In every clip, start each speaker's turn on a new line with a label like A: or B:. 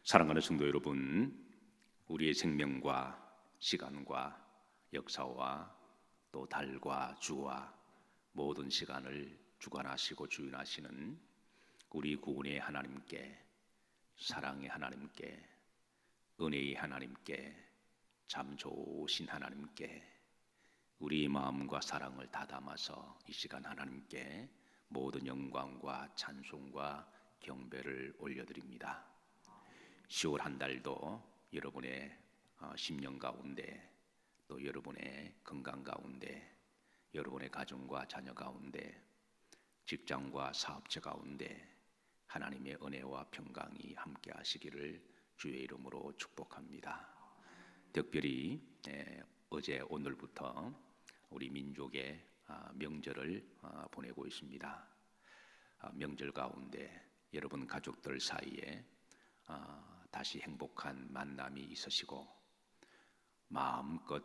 A: 사랑하는 성도 여러분, 우리의 생명과 시간과 역사와 또 달과 주와 모든 시간을 주관하시고 주인하시는 우리 구원의 하나님께, 사랑의 하나님께, 은혜의 하나님께, 참 좋으신 하나님께 우리 마음과 사랑을 다 담아서 이 시간 하나님께 모든 영광과 찬송과 경배를 올려드립니다. 10월 한 달도 여러분의 심령 가운데, 또 여러분의 건강 가운데, 여러분의 가정과 자녀 가운데, 직장과 사업체 가운데 하나님의 은혜와 평강이 함께 하시기를 주의 이름으로 축복합니다. 특별히 어제 오늘부터 우리 민족의 명절을 보내고 있습니다. 명절 가운데 여러분 가족들 사이에 다시 행복한 만남이 있으시고 마음껏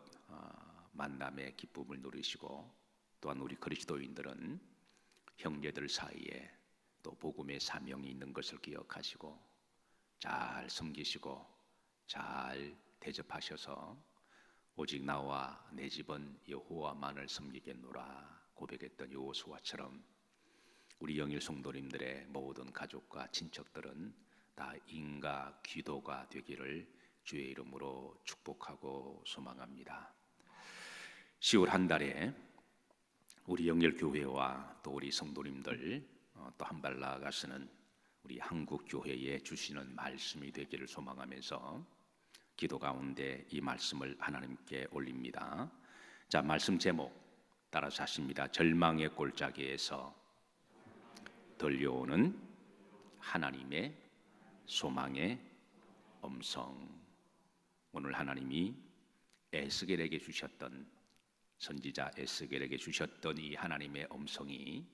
A: 만남의 기쁨을 누리시고, 또한 우리 그리스도인들은 형제들 사이에 또 복음의 사명이 있는 것을 기억하시고 잘 섬기시고 잘 대접하셔서 오직 나와 내 집은 여호와만을 섬기겠노라 고백했던 여호수아처럼 우리 영일 성도님들의 모든 가족과 친척들은 다 인과 기도가 되기를 주의 이름으로 축복하고 소망합니다. 10월 한 달에 우리 영일교회와 또 우리 성도님들 또 한 발 나아가서는 우리 한국교회에 주시는 말씀이 되기를 소망하면서 기도 가운데 이 말씀을 하나님께 올립니다. 자, 말씀 제목 따라서 하십니다. 절망의 골짜기에서 들려오는 하나님의 소망의 음성. 오늘 하나님이 에스겔에게 주셨던, 선지자 에스겔에게 주셨던 이 하나님의 음성이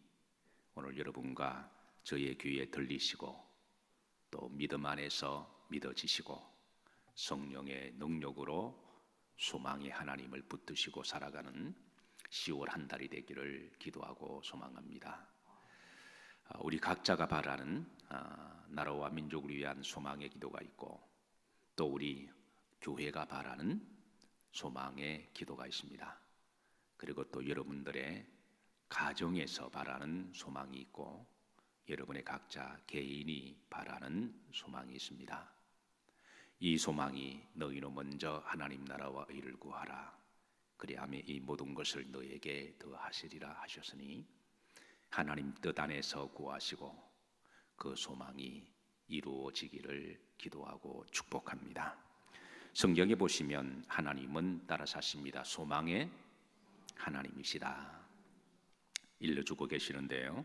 A: 오늘 여러분과 저의 귀에 들리시고 또 믿음 안에서 믿어지시고 성령의 능력으로 소망의 하나님을 붙드시고 살아가는 10월 한 달이 되기를 기도하고 소망합니다. 우리 각자가 바라는 나라와 민족을 위한 소망의 기도가 있고 또 우리 교회가 바라는 소망의 기도가 있습니다. 그리고 또 여러분들의 가정에서 바라는 소망이 있고 여러분의 각자 개인이 바라는 소망이 있습니다. 이 소망이 너희는 먼저 하나님 나라와 의를 구하라 그리하면 이 모든 것을 너에게 더하시리라 하셨으니 하나님 뜻 안에서 구하시고 그 소망이 이루어지기를 기도하고 축복합니다. 성경에 보시면 하나님은 따라서 하십니다. 소망의 하나님이시다 일러주고 계시는데요.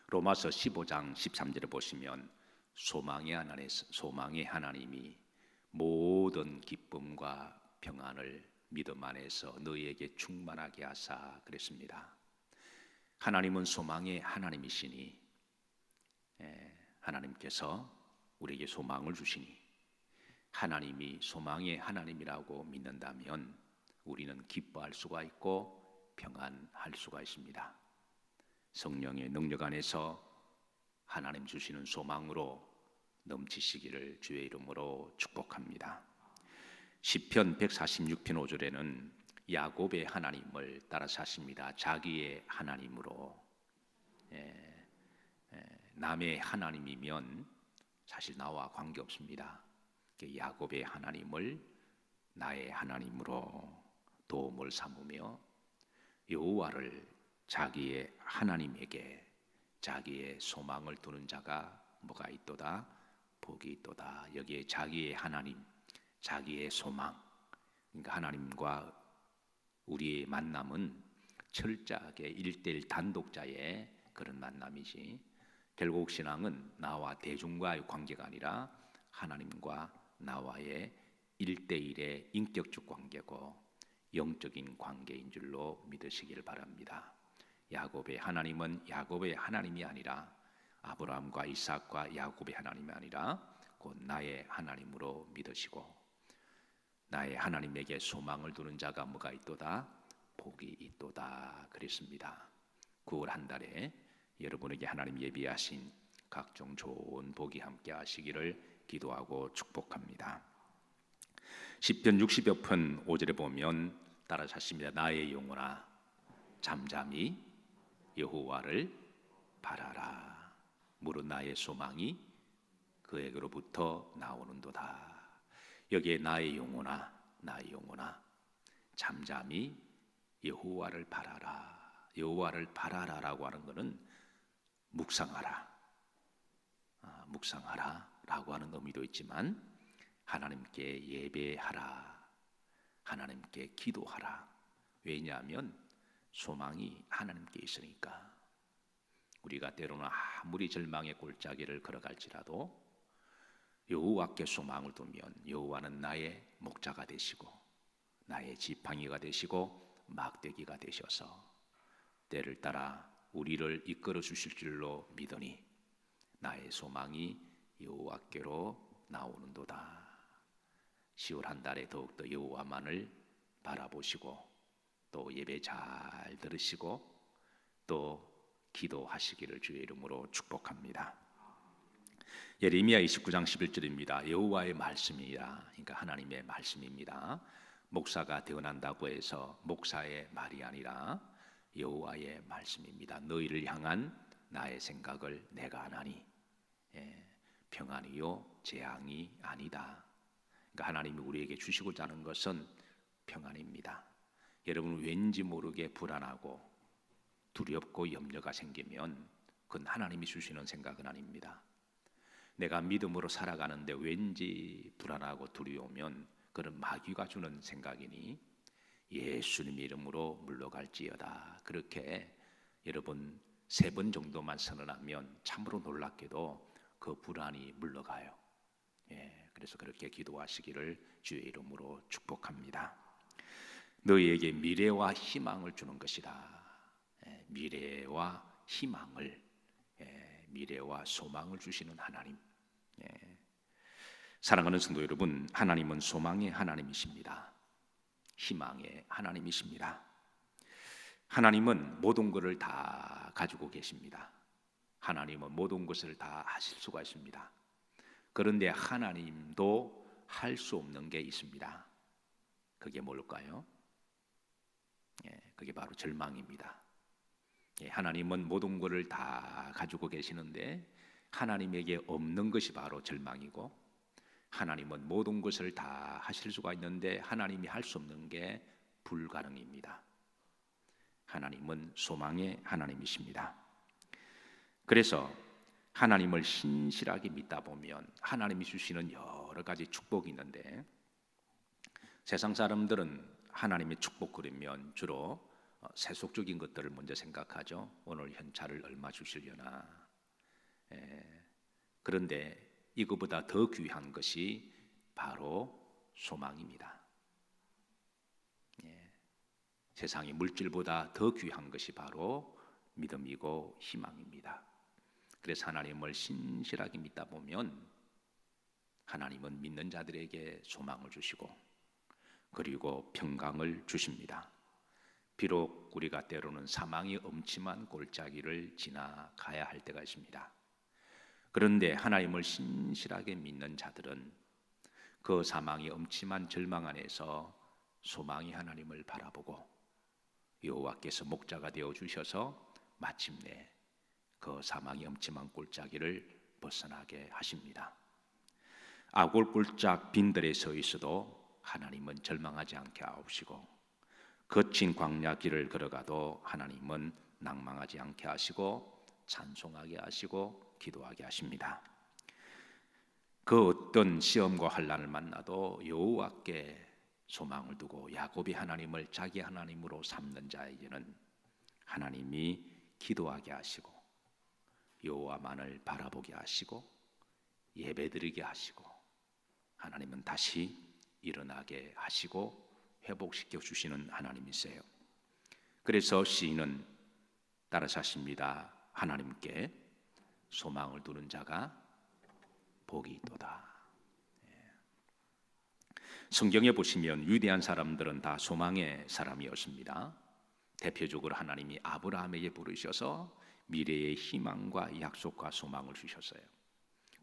A: 로마서 15장 13절에 보시면 소망의 하나님이 모든 기쁨과 평안을 믿음 안에서 너희에게 충만하게 하사 그랬습니다. 하나님은 소망의 하나님이시니 하나님께서 우리에게 소망을 주시니 하나님이 소망의 하나님이라고 믿는다면 우리는 기뻐할 수가 있고 평안할 수가 있습니다. 성령의 능력 안에서 하나님 주시는 소망으로 넘치시기를 주의 이름으로 축복합니다. 시편 146편 5절에는 야곱의 하나님을 따라서 하십니다. 자기의 하나님으로. 남의 하나님이면 사실 나와 관계없습니다. 야곱의 하나님을 나의 하나님으로 도움을 삼으며 여호와를 자기의 하나님에게 자기의 소망을 두는 자가 뭐가 있도다? 복이 있도다. 여기에 자기의 하나님, 자기의 소망, 그러니까 하나님과 우리의 만남은 철저하게 1:1 단독자의 그런 만남이지 결국 신앙은 나와 대중과의 관계가 아니라 하나님과 나와의 1:1의 인격적 관계고 영적인 관계인 줄로 믿으시길 바랍니다. 야곱의 하나님은 야곱의 하나님이 아니라 아브라함과 이삭과 야곱의 하나님이 아니라 곧 나의 하나님으로 믿으시고 나의 하나님에게 소망을 두는 자가 뭐가 있도다? 복이 있도다 그랬습니다. 9월 한 달에 여러분에게 하나님 예비하신 각종 좋은 복이 함께 하시기를 기도하고 축복합니다. 시편 60여 편 5절에 보면 따라서 하십니다. 나의 영혼아 잠잠히 여호와를 바라라. 무릇 나의 소망이 그에게로부터 나오는도다. 여기에 나의 영혼아 잠잠히 여호와를 바라라. 여호와를 바라라라고 하는 것은 묵상하라 라고 하는 의미도 있지만 하나님께 예배하라, 하나님께 기도하라. 왜냐하면 소망이 하나님께 있으니까. 우리가 때로는 아무리 절망의 골짜기를 걸어갈지라도 여호와께 소망을 두면 여호와는 나의 목자가 되시고 나의 지팡이가 되시고 막대기가 되셔서 때를 따라 우리를 이끌어 주실 줄로 믿으니 나의 소망이 여호와께로 나오는도다. 10월 한 달에 더욱더 여호와만을 바라보시고 또 예배 잘 들으시고 또 기도하시기를 주의 이름으로 축복합니다. 예레미야 29장 11절입니다. 여호와의 말씀이라, 그러니까 하나님의 말씀입니다. 목사가 태어난다고 해서 목사의 말이 아니라 여호와의 말씀입니다. 너희를 향한 나의 생각을 내가 아나니 평안이요 재앙이 아니다. 그러니까 하나님이 우리에게 주시고자 하는 것은 평안입니다. 여러분 왠지 모르게 불안하고 두렵고 염려가 생기면 그건 하나님이 주시는 생각은 아닙니다. 내가 믿음으로 살아가는데 왠지 불안하고 두려우면 그런 마귀가 주는 생각이니 예수님의 이름으로 물러갈지어다. 그렇게 여러분 3번 정도만 선언하면 참으로 놀랍게도 그 불안이 물러가요. 그래서 그렇게 기도하시기를 주의 이름으로 축복합니다. 너희에게 미래와 희망을 주는 것이다. 미래와 희망을, 미래와 소망을 주시는 하나님. 사랑하는 성도 여러분, 하나님은 소망의 하나님이십니다. 희망의 하나님이십니다. 하나님은 모든 것을 다 가지고 계십니다. 하나님은 모든 것을 다 하실 수가 있습니다. 그런데 하나님도 할 수 없는 게 있습니다. 그게 뭘까요? 그게 바로 절망입니다. 하나님은 모든 것을 다 가지고 계시는데 하나님에게 없는 것이 바로 절망이고, 하나님은 모든 것을 다 하실 수가 있는데 하나님이 할 수 없는 게 불가능입니다. 하나님은 소망의 하나님이십니다. 그래서 하나님을 신실하게 믿다 보면 하나님이 주시는 여러 가지 축복이 있는데, 세상 사람들은 하나님의 축복 그러면 주로 세속적인 것들을 먼저 생각하죠. 오늘 현찰을 얼마 주시려나. 그런데 이거보다 더 귀한 것이 바로 소망입니다. 세상의 물질보다 더 귀한 것이 바로 믿음이고 희망입니다. 그래서 하나님을 신실하게 믿다 보면 하나님은 믿는 자들에게 소망을 주시고 그리고 평강을 주십니다. 비록 우리가 때로는 사망의 엄침한 골짜기를 지나가야 할 때가 있습니다. 그런데 하나님을 신실하게 믿는 자들은 그 사망의 엄침한 절망 안에서 소망이 하나님을 바라보고 여호와께서 목자가 되어 주셔서 마침내 그 사망의 엄침한 골짜기를 벗어나게 하십니다. 아골골짝 빈들에 서 있어도 하나님은 절망하지 않게 하옵시고, 거친 광야 길을 걸어가도 하나님은 낭망하지 않게 하시고 찬송하게 하시고 기도하게 하십니다. 그 어떤 시험과 환난을 만나도 여호와께 소망을 두고 야곱의 하나님을 자기 하나님으로 삼는 자에게는 하나님이 기도하게 하시고 여호와만을 바라보게 하시고 예배드리게 하시고 하나님은 다시 일어나게 하시고 회복시켜 주시는 하나님이세요. 그래서 시인은 따라서 하십니다. 하나님께 소망을 두는 자가 복이 있도다. 성경에 보시면 위대한 사람들은 다 소망의 사람이었습니다. 대표적으로 하나님이 아브라함에게 부르셔서 미래의 희망과 약속과 소망을 주셨어요.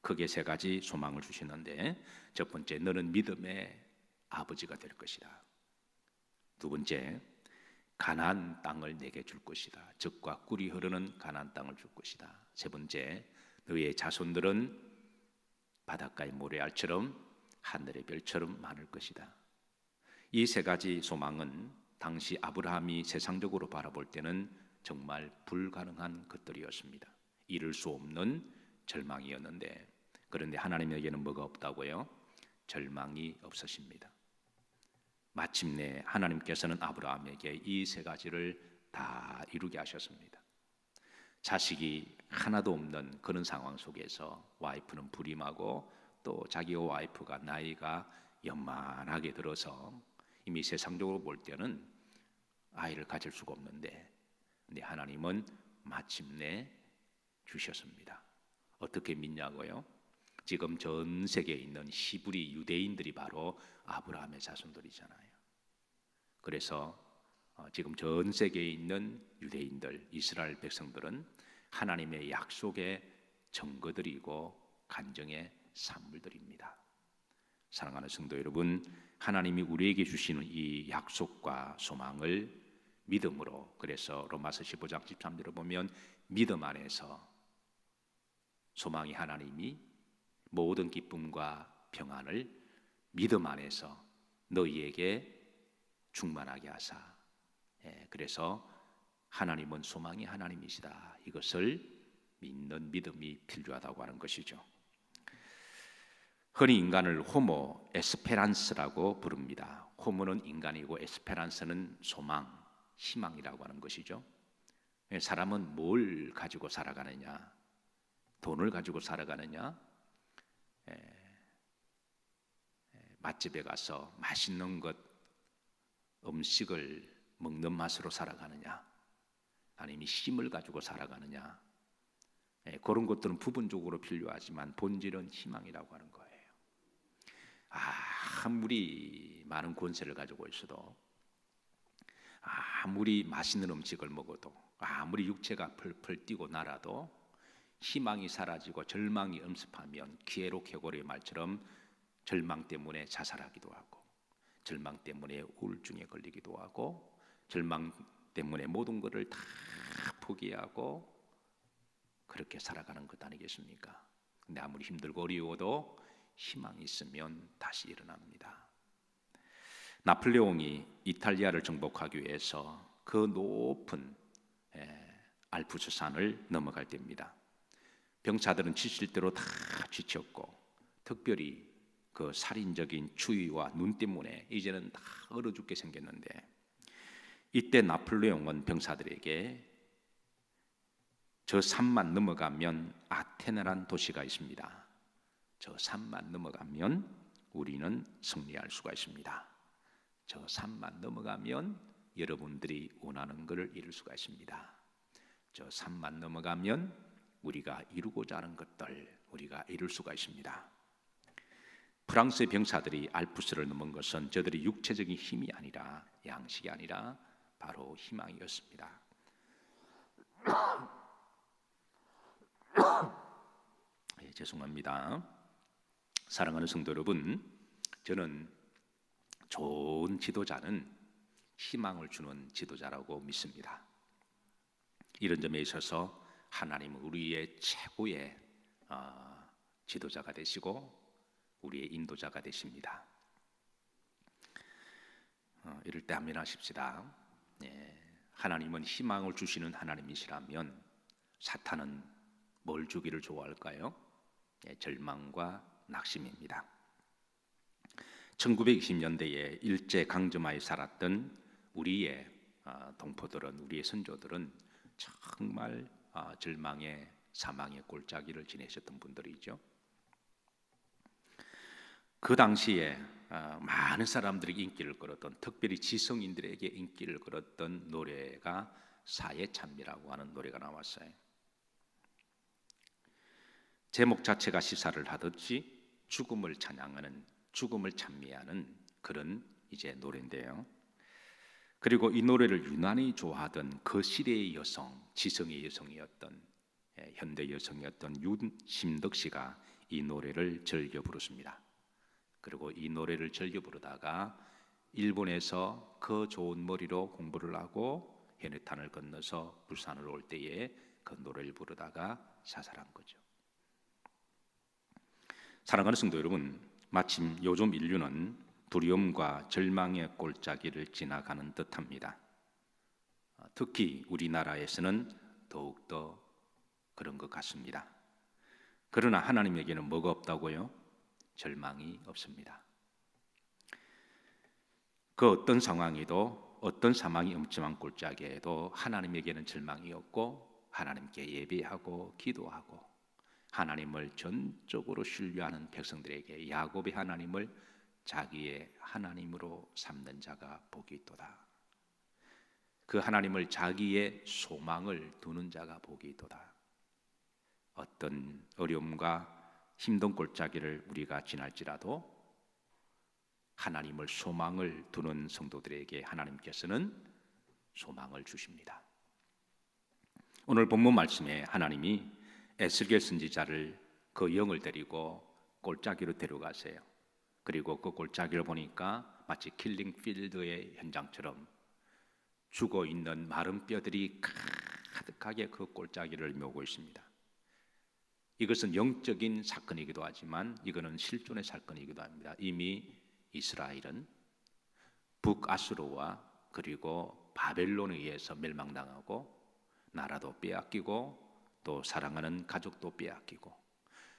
A: 크게 세 가지 소망을 주시는데, 첫 번째, 너는 믿음의 아버지가 될 것이다. 두 번째, 가나안 땅을 내게 줄 것이다. 젖과 꿀이 흐르는 가나안 땅을 줄 것이다. 세 번째, 너의 자손들은 바닷가의 모래알처럼 하늘의 별처럼 많을 것이다. 이 세 가지 소망은 당시 아브라함이 세상적으로 바라볼 때는 정말 불가능한 것들이었습니다. 이룰 수 없는 절망이었는데, 그런데 하나님에게는 뭐가 없다고요? 절망이 없으십니다. 마침내 하나님께서는 아브라함에게 이 세 가지를 다 이루게 하셨습니다. 자식이 하나도 없는 그런 상황 속에서 와이프는 불임하고, 또 자기 와이프가 나이가 연만하게 들어서 이미 세상적으로 볼 때는 아이를 가질 수가 없는데, 근데 하나님은 마침내 주셨습니다. 어떻게 믿냐고요? 지금 전 세계에 있는 히브리 유대인들이 바로 아브라함의 자손들이잖아요. 그래서 지금 전 세계에 있는 유대인들, 이스라엘 백성들은 하나님의 약속의 증거들이고 간증의 산물들입니다. 사랑하는 성도 여러분, 하나님이 우리에게 주시는 이 약속과 소망을 믿음으로, 그래서 로마서 15장 13절을 보면 믿음 안에서 소망이 하나님이 모든 기쁨과 평안을 믿음 안에서 너희에게 충만하게 하사, 그래서 하나님은 소망이 하나님이시다, 이것을 믿는 믿음이 필요하다고 하는 것이죠. 흔히 인간을 호모 에스페란스라고 부릅니다. 호모는 인간이고 에스페란스는 소망, 희망이라고 하는 것이죠. 사람은 뭘 가지고 살아가느냐? 돈을 가지고 살아가느냐? 맛집에 가서 맛있는 것, 음식을 먹는 맛으로 살아가느냐? 아니면 힘을 가지고 살아가느냐? 그런 것들은 부분적으로 필요하지만 본질은 희망이라고 하는 거예요. 아무리 많은 권세를 가지고 있어도, 아무리 맛있는 음식을 먹어도, 아무리 육체가 펄펄 뛰고 날아도 희망이 사라지고 절망이 엄습하면 기회로 개고리의 말처럼 절망 때문에 자살하기도 하고, 절망 때문에 우울증에 걸리기도 하고, 절망 때문에 모든 것을 다 포기하고 그렇게 살아가는 것 아니겠습니까? 근데 아무리 힘들고 어려워도 희망이 있으면 다시 일어납니다. 나폴레옹이 이탈리아를 정복하기 위해서 그 높은 알프스 산을 넘어갈 때입니다. 병사들은 지칠 대로 다 지쳤고, 특별히 그 살인적인 추위와 눈 때문에 이제는 다 얼어 죽게 생겼는데, 이때 나폴레옹은 병사들에게 저 산만 넘어가면 아테네란 도시가 있습니다. 저 산만 넘어가면 우리는 승리할 수가 있습니다. 저 산만 넘어가면 여러분들이 원하는 것을 이룰 수가 있습니다. 저 산만 넘어가면 우리가 이루고자 하는 것들 우리가 이룰 수가 있습니다. 프랑스의 병사들이 알프스를 넘은 것은 저들의 육체적인 힘이 아니라, 양식이 아니라 바로 희망이었습니다. 죄송합니다. 사랑하는 성도 여러분, 저는 좋은 지도자는 희망을 주는 지도자라고 믿습니다. 이런 점에 있어서 하나님은 우리의 최고의 지도자가 되시고 우리의 인도자가 되십니다. 이럴 때 아멘 하십시다. 하나님은 희망을 주시는 하나님이시라면 사탄은 뭘 주기를 좋아할까요? 절망과 낙심입니다. 1920년대에 일제 강점하에 살았던 우리의 동포들은, 우리의 선조들은 정말 절망의 사망의 골짜기를 지내셨던 분들이죠. 그 당시에 많은 사람들에게 인기를 끌었던, 특별히 지성인들에게 인기를 끌었던 노래가 사예찬미라고 하는 노래가 나왔어요. 제목 자체가 시사를 하듯이 죽음을 찬양하는, 죽음을 찬미하는 그런 이제 노래인데요. 그리고 이 노래를 유난히 좋아하던 그 시대의 여성, 지성의 여성이었던 현대 여성이었던 윤심덕 씨가 이 노래를 즐겨 부르습니다. 그리고 이 노래를 즐겨 부르다가 일본에서 그 좋은 머리로 공부를 하고 해내탄을 건너서 부산을 올 때에 그 노래를 부르다가 자살한 거죠. 사랑하는 성도 여러분, 마침 요즘 인류는 두려움과 절망의 골짜기를 지나가는 듯합니다. 특히 우리나라에서는 더욱더 그런 것 같습니다. 그러나 하나님에게는 뭐가 없다고요? 절망이 없습니다. 그 어떤 상황에도, 어떤 사망이 엄침한 골짜기에도 하나님에게는 절망이 없고 하나님께 예배하고 기도하고 하나님을 전적으로 신뢰하는 백성들에게 야곱의 하나님을 자기의 하나님으로 삼는 자가 복이 있도다. 그 하나님을 자기의 소망을 두는 자가 복이 있도다. 어떤 어려움과 힘든 골짜기를 우리가 지날지라도 하나님을 소망을 두는 성도들에게 하나님께서는 소망을 주십니다. 오늘 본문 말씀에 하나님이 에스겔 선지자를 그 영을 데리고 골짜기로 데려가세요. 그리고 그 골짜기를 보니까 마치 킬링 필드의 현장처럼 죽어 있는 마른 뼈들이 가득하게 그 골짜기를 메우고 있습니다. 이것은 영적인 사건이기도 하지만 이거는 실존의 사건이기도 합니다. 이미 이스라엘은 북아수르와 그리고 바벨론에 의해서 멸망당하고 나라도 빼앗기고 또 사랑하는 가족도 빼앗기고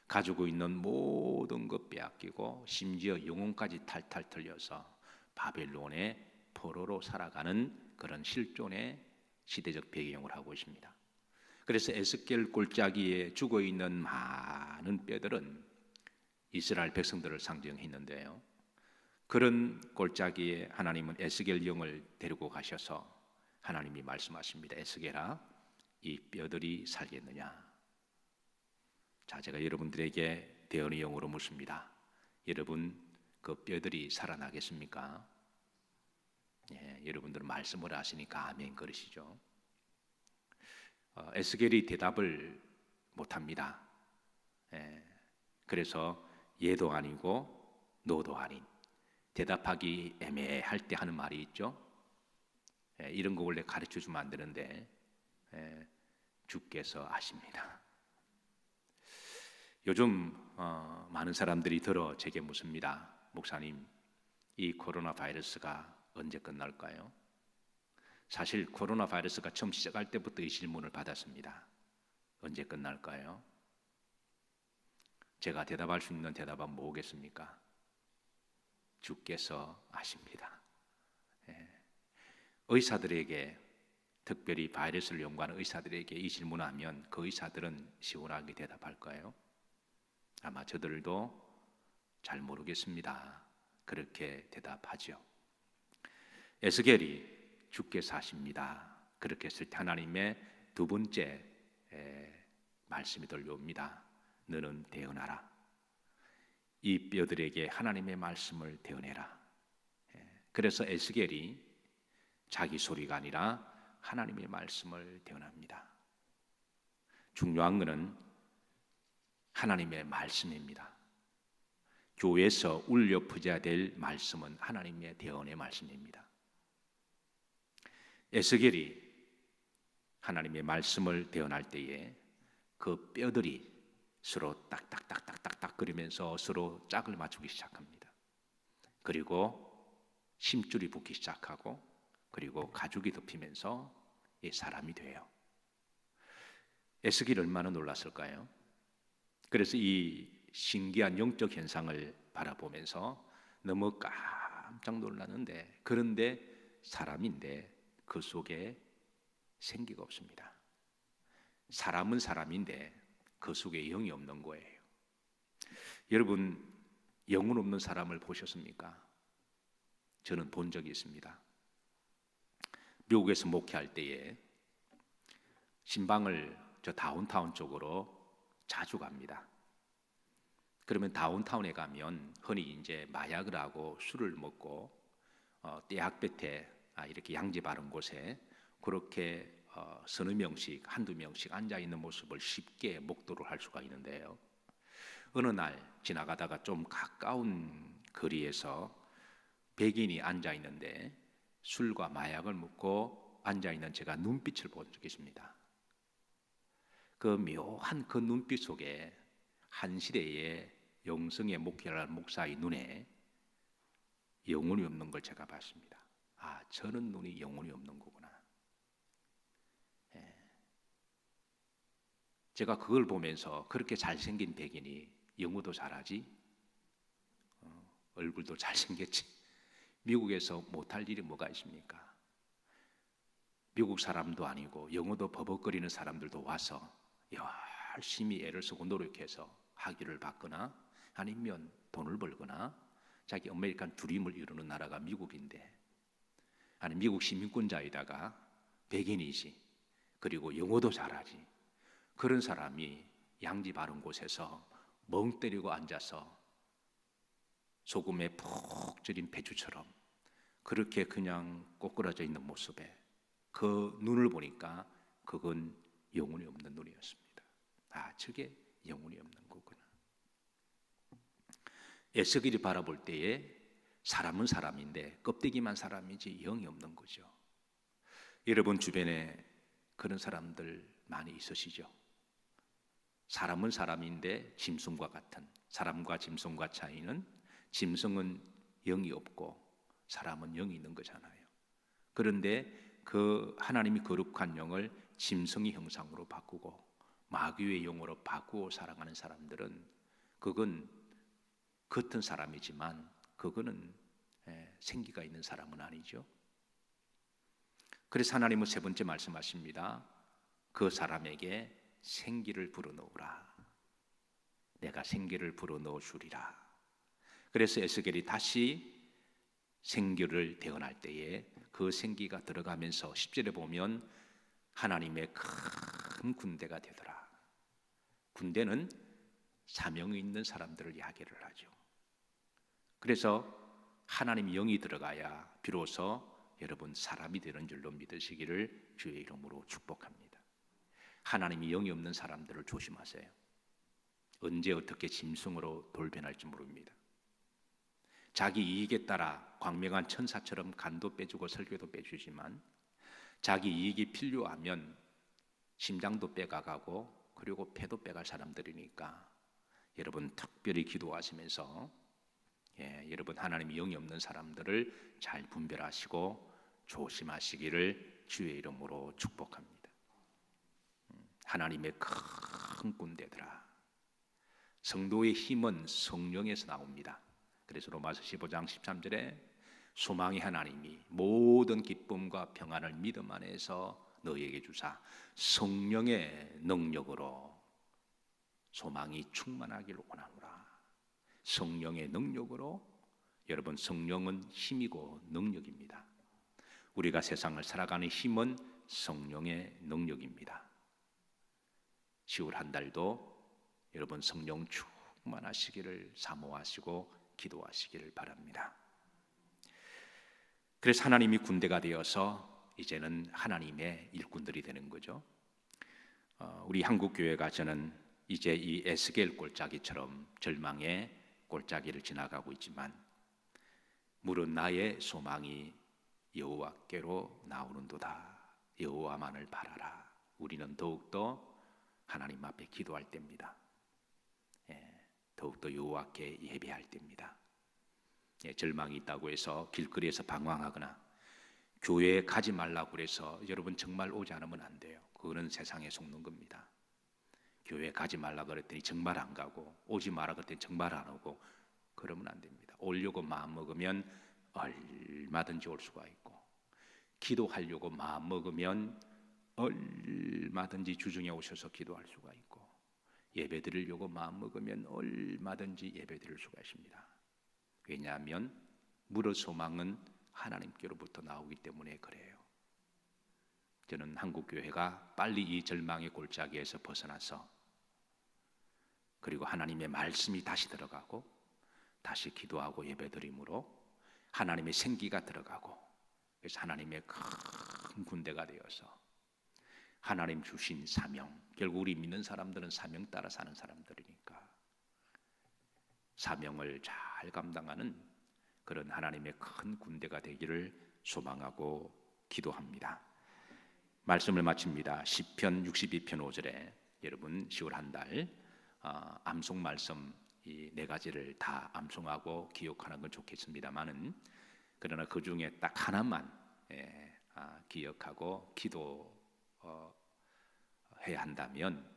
A: 가지고 있는 모든 것 빼앗기고 심지어 영혼까지 탈탈 털려서 바벨론의 포로로 살아가는 그런 실존의 시대적 배경을 하고 있습니다. 그래서 에스겔 골짜기에 죽어있는 많은 뼈들은 이스라엘 백성들을 상징했는데요, 그런 골짜기에 하나님은 에스겔 영을 데리고 가셔서 하나님이 말씀하십니다. 에스겔아, 이 뼈들이 살겠느냐? 자, 제가 여러분들에게 대언의 영으로 묻습니다. 여러분, 그 뼈들이 살아나겠습니까? 예, 여러분들은 말씀을 하시니까 아멘 그러시죠. 에스겔이 대답을 못합니다. 예, 그래서 얘도 아니고 너도 아닌, 대답하기 애매할 때 하는 말이 있죠. 예, 이런 거 원래 가르쳐주면 안 되는데 주께서 아십니다. 요즘 많은 사람들이 들어 제게 묻습니다. 목사님, 이 코로나 바이러스가 언제 끝날까요? 사실 코로나 바이러스가 처음 시작할 때부터 이 질문을 받았습니다. 언제 끝날까요? 제가 대답할 수 있는 대답은 뭐겠습니까? 주께서 아십니다. 의사들에게, 특별히 바이러스를 연구하는 의사들에게 이 질문하면 그 의사들은 시원하게 대답할까요? 아마 저들도 잘 모르겠습니다. 그렇게 대답하죠. 에스겔이 주께서 아십니다. 그렇게 했을 때 하나님의 두 번째 말씀이 들려옵니다. 너는 대언하라. 이 뼈들에게 하나님의 말씀을 대언해라. 그래서 에스겔이 자기 소리가 아니라 하나님의 말씀을 대언합니다. 중요한 것은 하나님의 말씀입니다. 교회에서 울려 퍼져야 될 말씀은 하나님의 대언의 말씀입니다. 에스겔이 하나님의 말씀을 대언할 때에 그 뼈들이 서로 딱딱딱딱딱딱 거리면서 서로 짝을 맞추기 시작합니다. 그리고 심줄이 붙기 시작하고 그리고 가죽이 덮이면서 사람이 돼요. 에스겔이 얼마나 놀랐을까요? 그래서 이 신기한 영적 현상을 바라보면서 너무 깜짝 놀랐는데, 그런데 사람인데 그 속에 생기가 없습니다. 사람은 사람인데 그 속에 영이 없는 거예요. 여러분, 영혼 없는 사람을 보셨습니까? 저는 본 적이 있습니다. 미국에서 목회할 때에 신방을 저 다운타운 쪽으로 자주 갑니다. 그러면 다운타운에 가면 흔히 이제 마약을 하고 술을 먹고 대학볕에 이렇게 양지 바른 곳에 그렇게 서너 명씩 한두 명씩 앉아 있는 모습을 쉽게 목도를 할 수가 있는데요. 어느 날 지나가다가 좀 가까운 거리에서 백인이 앉아 있는데 술과 마약을 먹고 앉아 있는 제가 눈빛을 본 적이 있습니다. 그 묘한 그 눈빛 속에 한 시대의 영성의 목회라는 목사의 눈에 영혼이 없는 걸 제가 봤습니다. 저는 눈이 영혼이 없는 거구나. 제가 그걸 보면서 그렇게 잘생긴 백인이 영어도 잘하지, 얼굴도 잘생겼지, 미국에서 못할 일이 뭐가 있습니까? 미국 사람도 아니고 영어도 버벅거리는 사람들도 와서 열심히 애를 쓰고 노력해서 학위를 받거나 아니면 돈을 벌거나 자기 아메리칸 드림을 이루는 나라가 미국인데, 아니 미국 시민권자에다가 백인이지, 그리고 영어도 잘하지, 그런 사람이 양지 바른 곳에서 멍 때리고 앉아서 소금에 푹 절인 배추처럼 그렇게 그냥 꼬꾸라져 있는 모습에 그 눈을 보니까 그건 영혼이 없는 눈이었습니다. 저게 영혼이 없는 거구나. 에스겔이 바라볼 때에 사람은 사람인데 껍데기만 사람이지 영이 없는 거죠. 여러분 주변에 그런 사람들 많이 있으시죠? 사람은 사람인데 짐승과 같은, 사람과 짐승과 차이는 짐승은 영이 없고 사람은 영이 있는 거잖아요. 그런데 그 하나님이 거룩한 영을 짐승의 형상으로 바꾸고 마귀의 영으로 바꾸어 살아가는 사람들은 그건 겉은 사람이지만 그거는 생기가 있는 사람은 아니죠. 그래서 하나님은 세 번째 말씀하십니다. 그 사람에게 생기를 불어넣으라. 내가 생기를 불어넣어 주리라. 그래서 에스겔이 다시 생기를 대언할 때에 그 생기가 들어가면서 10절에 보면 하나님의 큰 군대가 되더라. 군대는 사명이 있는 사람들을 이야기를 하죠. 그래서 하나님 영이 들어가야 비로소 여러분 사람이 되는 줄로 믿으시기를 주의 이름으로 축복합니다. 하나님이 영이 없는 사람들을 조심하세요. 언제 어떻게 짐승으로 돌변할지 모릅니다. 자기 이익에 따라 광명한 천사처럼 간도 빼주고 설교도 빼주지만 자기 이익이 필요하면 심장도 빼가고 그리고 폐도 빼갈 사람들이니까 여러분 특별히 기도하시면서 여러분 하나님이 영이 없는 사람들을 잘 분별하시고 조심하시기를 주의 이름으로 축복합니다. 하나님의 큰 군대들아, 성도의 힘은 성령에서 나옵니다. 그래서 로마서 15장 13절에 소망의 하나님이 모든 기쁨과 평안을 믿음 안에서 너희에게 주사 성령의 능력으로 소망이 충만하기를 원하노라. 성령의 능력으로, 여러분 성령은 힘이고 능력입니다. 우리가 세상을 살아가는 힘은 성령의 능력입니다. 10월 한 달도 여러분 성령 충만하시기를 사모하시고 기도하시기를 바랍니다. 그래서 하나님이 군대가 되어서 이제는 하나님의 일꾼들이 되는 거죠. 우리 한국교회가 저는 이제 이 에스겔 골짜기처럼 절망의 골짜기를 지나가고 있지만 물은 나의 소망이 여호와께로 나오는도다. 여호와만을 바라라. 우리는 더욱더 하나님 앞에 기도할 때입니다. 더욱더 여호와께 예배할 때입니다. 절망이 있다고 해서 길거리에서 방황하거나 교회에 가지 말라고 해서 여러분 정말 오지 않으면 안 돼요. 그거는 세상에 속는 겁니다. 교회 가지 말라 그랬더니 정말 안 가고 오지 마라 그랬더니 정말 안 오고 그러면 안 됩니다. 오려고 마음 먹으면 얼마든지 올 수가 있고 기도하려고 마음 먹으면 얼마든지 주중에 오셔서 기도할 수가 있고 예배 드리려고 마음 먹으면 얼마든지 예배 드릴 수가 있습니다. 왜냐하면 물의 소망은 하나님께로부터 나오기 때문에 그래요. 저는 한국교회가 빨리 이 절망의 골짜기에서 벗어나서 그리고 하나님의 말씀이 다시 들어가고 다시 기도하고 예배드림으로 하나님의 생기가 들어가고 그래서 하나님의 큰 군대가 되어서 하나님 주신 사명, 결국 우리 믿는 사람들은 사명 따라 사는 사람들이니까 사명을 잘 감당하는 그런 하나님의 큰 군대가 되기를 소망하고 기도합니다. 말씀을 마칩니다. 시편 62편 5절에 여러분 10월 한 달 암송 말씀 이 네 가지를 다 암송하고 기억하는 건 좋겠습니다만은 그러나 그 중에 딱 하나만 기억하고 기도 해야 한다면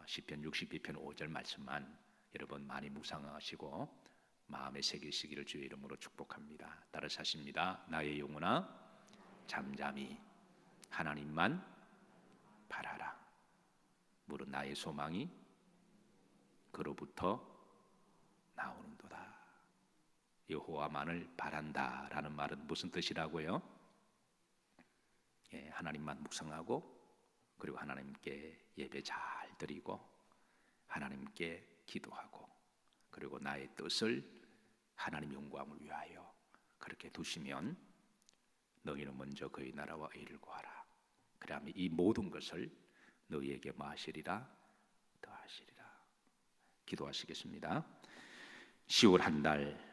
A: 시편 62편 5절 말씀만 여러분 많이 묵상하시고 마음에 새기시기를 주의 이름으로 축복합니다. 따라서 하십니다. 나의 영혼아 잠잠히 하나님만 바라라. 무릇 나의 소망이 그로부터 나오는도다. 여호와만을 바란다라는 말은 무슨 뜻이라고요? 하나님만 묵상하고 그리고 하나님께 예배 잘 드리고 하나님께 기도하고 그리고 나의 뜻을 하나님 영광을 위하여 그렇게 두시면 너희는 먼저 그의 나라와 의를 구하라. 그러면 이 모든 것을 너희에게 마시리라 더하시리라. 기도하시겠습니다. 10월 한 달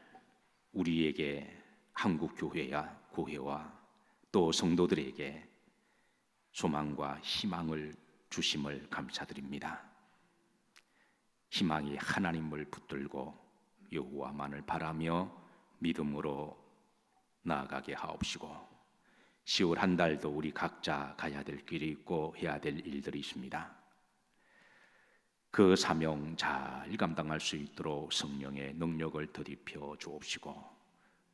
A: 우리에게 한국 교회와 또 성도들에게 소망과 희망을 주심을 감사드립니다. 희망이 하나님을 붙들고 여호와만을 바라며 믿음으로 나아가게 하옵시고 10월 한 달도 우리 각자 가야 될 길이 있고 해야 될 일들이 있습니다. 그 사명 잘 감당할 수 있도록 성령의 능력을 더입혀 주옵시고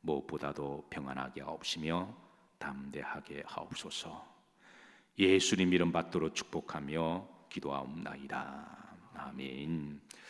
A: 무엇보다도 평안하게 하옵시며 담대하게 하옵소서. 예수님 이름 받도록 축복하며 기도하옵나이다. 아멘.